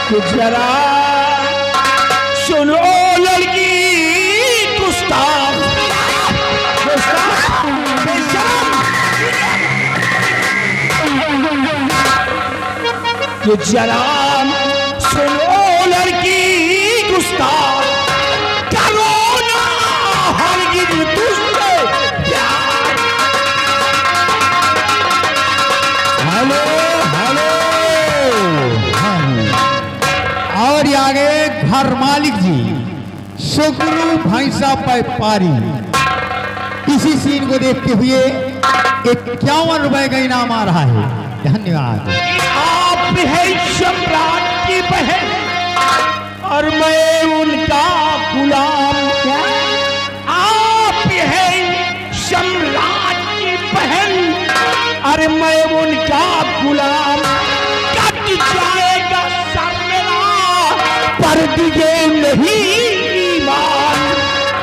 तो जरा सुनो लड़की गुस्ताख, गुस्ताख, बेशरम। तो जरा सुनो लड़की गुस्ताख, घर मालिक जी सुगरू भैंसा व्यापारी। इसी सीन को देखते हुए 51 रुपए का इनाम आ रहा है। धन्यवाद। आप है सम्राट की बहन और मैं उनका गुलाम। क्या? आप है सम्राट की बहन और मैं उनका गुलाम। कट जाएगा सर मेरा पर दिए नहीं ईमान।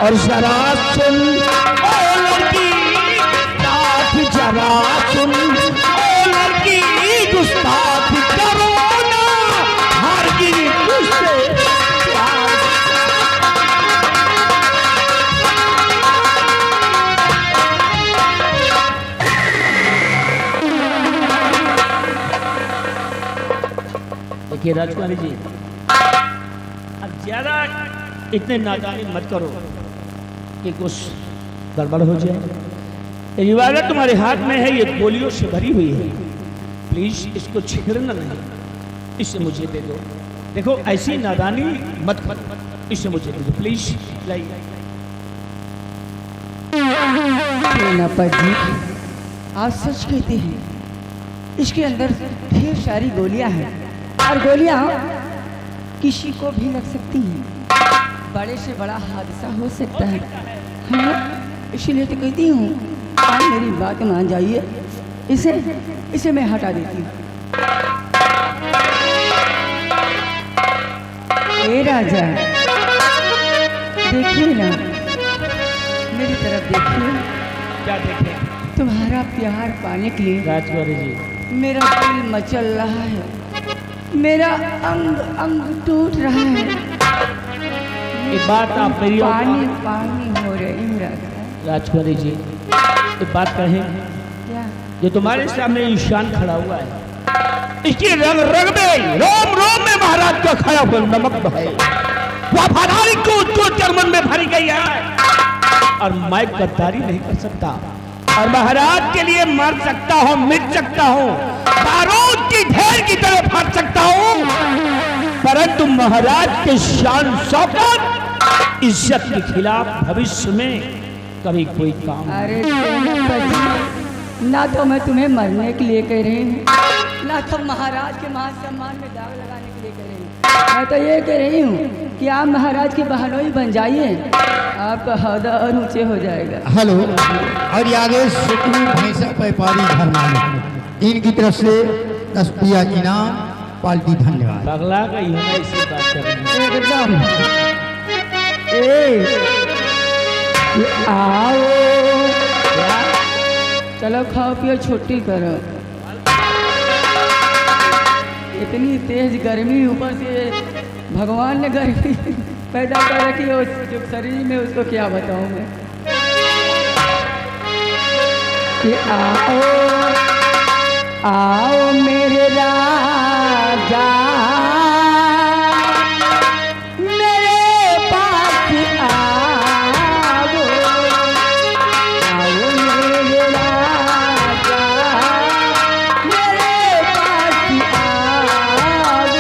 और जरा सुन ओ लड़की गुस्ताख, जरा सुन ओ लड़की गुस्ताख करो ना हरगिज़ तुझसे प्यार। देखिए राजकुमारी जी, अब ज्यादा इतने नादानी मत करो कि कुछ गड़बड़ हो जाए। ये रिवाल्वर तुम्हारे हाथ में है, ये गोलियों से भरी हुई है। प्लीज इसको छेड़ना नहीं, इसे मुझे दे दो। देखो ऐसी नादानी मत करो, इसे मुझे दे दो प्लीज। लाइए। सेनापति जी, आप सच कहते हैं, इसके अंदर ढेर सारी गोलियां हैं और गोलियां किसी को भी लग सकती हैं। बड़े से बड़ा हादसा हो सकता है ना? इसीलिए तो कहती हूँ आप मेरी बात मान जाइए। इसे मैं हटा देती हूँ। ए राजा, देखिए ना, मेरी तरफ देखिए। क्या देखें तुम्हारा प्यार पाने के लिए राजकुमारी जी? मेरा दिल मचल रहा है, मेरा अंग अंग टूट रहा है। एक बात आप मेरी पानी पानी हो रही हूँ राजा। राजकुमारी जी, एक बात कहें, क्या? जो तुम्हारे सामने इंसान खड़ा हुआ है, इसकी रग रग में, रोम रोम में महाराज का खाया हुआ नमक है। वफादारी को उसको चरमन में भरी गई है और मैं गद्दारी नहीं कर सकता और महाराज के लिए मर सकता हूँ, मिट सकता हूँ, बारूद की ढेर की तरह फट सकता हूँ, परंतु महाराज के शान शौकत इज्जत के खिलाफ भविष्य में कभी कोई काम नहीं। अरे सेनापति, ना तो मैं तुम्हें मरने के लिए कह रही हूँ, ना तो महाराज के मान सम्मान में दाग लगाने के लिए कह रही हूँ। मैं तो ये कह रही हूँ कि आप महाराज की बहनोई बन जाइए, आपका हौदा और ऊंचे हो जाएगा। हेलो, और ये आगे सुगरू भैंसा व्यापारी घर मालिक, इनकी तरफ से 10 रुपया इनाम पार्टी। धन्यवाद। पगला गई है ना इसी बात कर रही है। एकदम। ये आओ, चलो खाओ पियो, छुट्टी करो। इतनी तेज गर्मी, ऊपर से भगवान ने गर्मी पैदा कर रखी है जो शरीर में, उसको क्या बताऊं मैं। कि आओ आओ मेरे राजा, मेरे पास आओ, आओ मेरे राजा, मेरे पास आओ।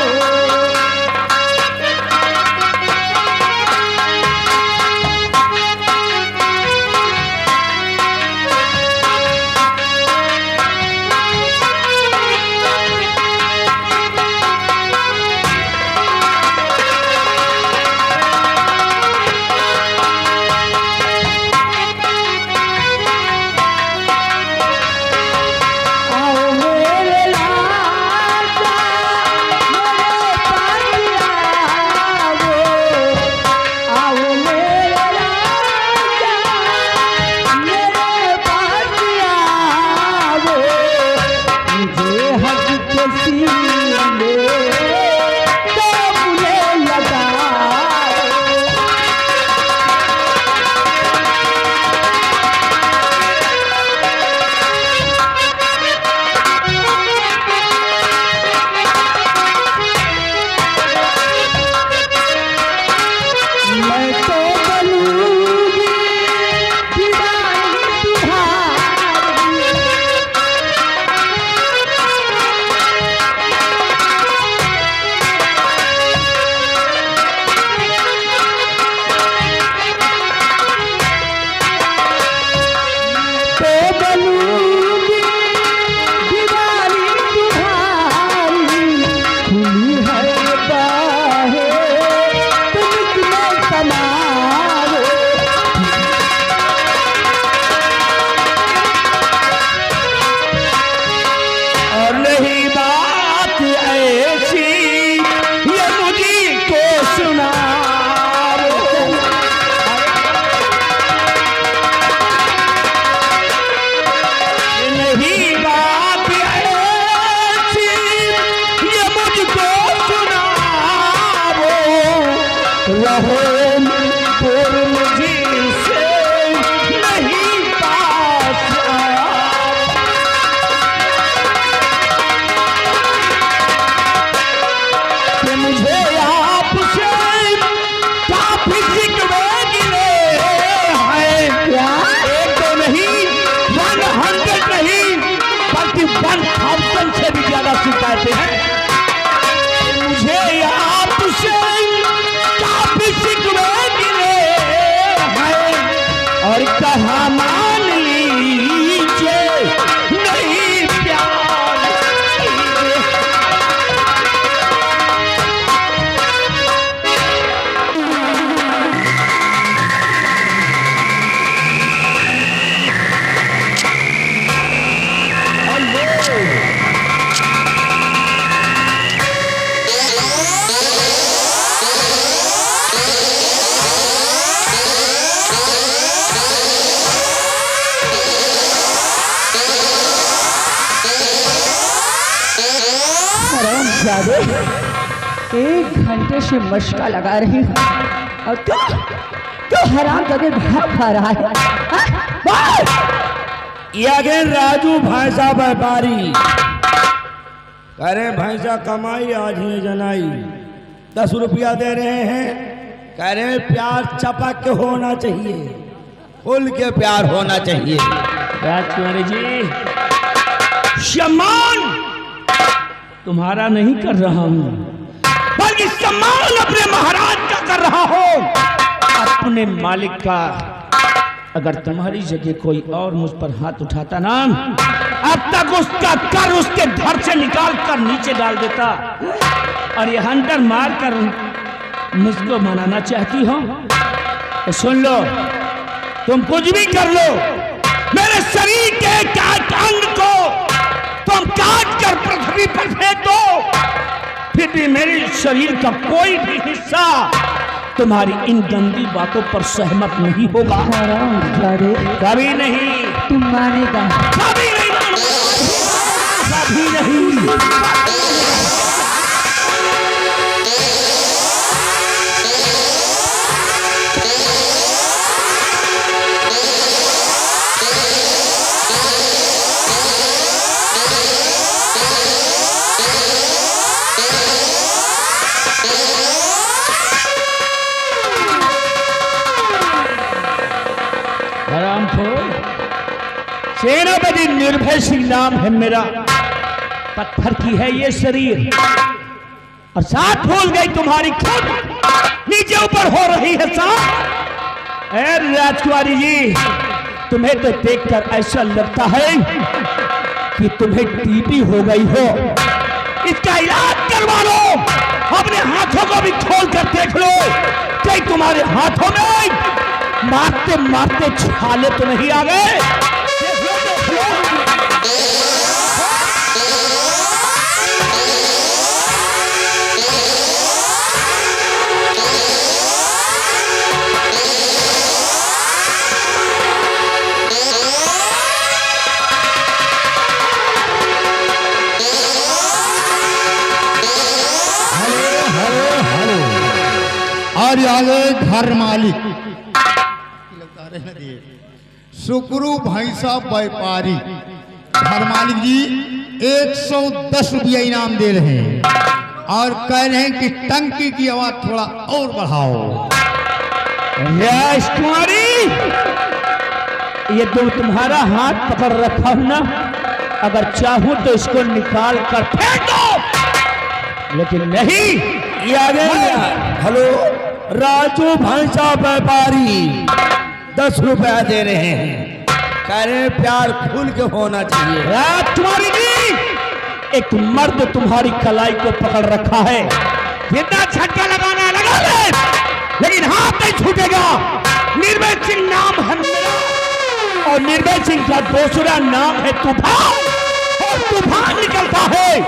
जादे 1 घंटे से मशका लगा रही हूँ और क्यों हराम जादे भाग खा रहा है? हाँ? बोल! ये आगे राजू भैंसा व्यापारी कह रहे भैंसा कमाई आज ही जनाई 10 रुपया दे रहे हैं। कह रहे प्यार चपक के होना चाहिए, खुल के प्यार होना चाहिए। राजकुमारी जी, सम्मान तुम्हारा नहीं कर रहा हूँ, बल्कि सम्मान अपने महाराज का कर रहा हूँ, अपने मालिक का। अगर तुम्हारी जगह कोई और मुझ पर हाथ उठाता ना, अब तक उसका कर उसके घर से निकाल कर नीचे डाल देता। और ये हंटर मार कर मुझको मनाना चाहती हो तो सुन लो, तुम कुछ भी कर लो, मेरे शरीर के एक अंग को तुम काट कर पृथ्वी पर फेंक दो, फिर भी मेरे शरीर का कोई भी हिस्सा तुम्हारी इन गंदी बातों पर सहमत नहीं होगा। कभी नहीं, तुम मानेगा? कभी नहीं, कभी नहीं। सेनापति निर्भय सिंह नाम है मेरा, पत्थर की है ये शरीर और साथ भूल गई तुम्हारी खुद नीचे ऊपर हो रही है साथ। राजकुमारी जी, तुम्हें तो देखकर ऐसा लगता है कि तुम्हें टीबी हो गई हो। इसका इलाज करवा लो, अपने हाथों को भी खोल कर देख लो, कहीं तुम्हारे हाथों में मारते मारते छाले तो नहीं आ गए। और आगे घर मालिक सुकरू भैंसा व्यापारी घर मालिक जी 110 रुपया इनाम दे रहे हैं और कह रहे हैं कि टंकी की आवाज थोड़ा और बढ़ाओ। राजकुमारी, ये तो तुम्हारा हाथ पकड़ रखा हूं ना, अगर चाहूं तो इसको निकाल कर फेंक दो, लेकिन नहीं। ये आगे हेलो राजू भैंसा व्यापारी 10 रुपया दे रहे हैं, कह रहे प्यार खुल के होना चाहिए। राजकुमारी जी, एक मर्द तुम्हारी कलाई को पकड़ रखा है, जितना झटका लगाना लगा ले, लेकिन हाथ नहीं छूटेगा। निर्भय सिंह नाम है मेरा और निर्भय सिंह का दूसरा नाम है तूफान, और तूफान निकलता है,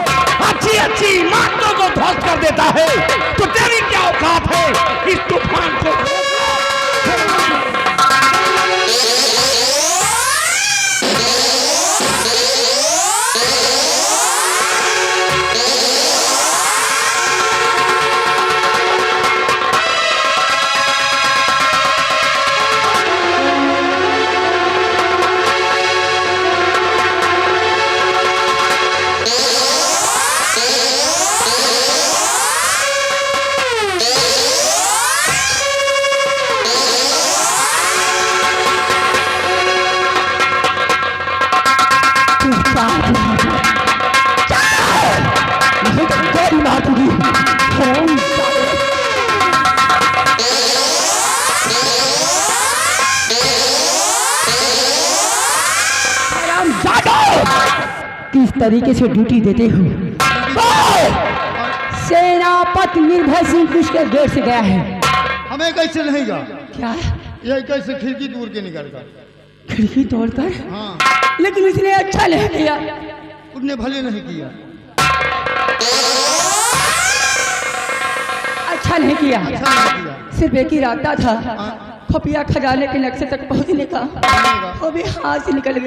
अच्छी अच्छी इमारतों को ध्वस्त कर देता है। तो तेरी क्या औकात है इस तूफान को? किस तरीके से ड्यूटी देते हो? सेनापति निर्भय सिंह उसके गेट से गया है। हमें कैसे नहीं जा? क्या? ये कैसे खिड़की दूर के निकल कर? खिड़की तोड़कर? हाँ, लेकिन उसने अच्छा नहीं किया। उसने भले नहीं किया। अच्छा नहीं किया, अच्छा नहीं किया। सिर्फ एक ही इरादा था, खुफिया खजाने के नक्शे तक पहुंचने का वो भी हाथ से निकल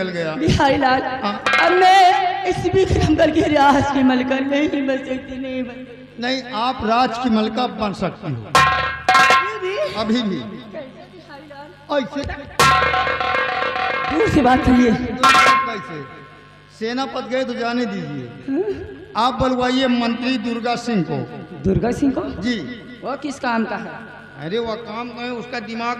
गया बिहारी लाल। अब मैं इस विक्रमगढ़ के राज की मलका नहीं बन सकती, नहीं बन सकती। नहीं, आप राज की मलका बन सकती हो अभी भी। ऐसे दूर से बात करिए। कैसे? सेनापति गए तो जाने दीजिए, आप बुलवाइए मंत्री दुर्गा सिंह को। दुर्गा सिंह को? जी। वो किस काम का है? अरे वह काम है, उसका दिमाग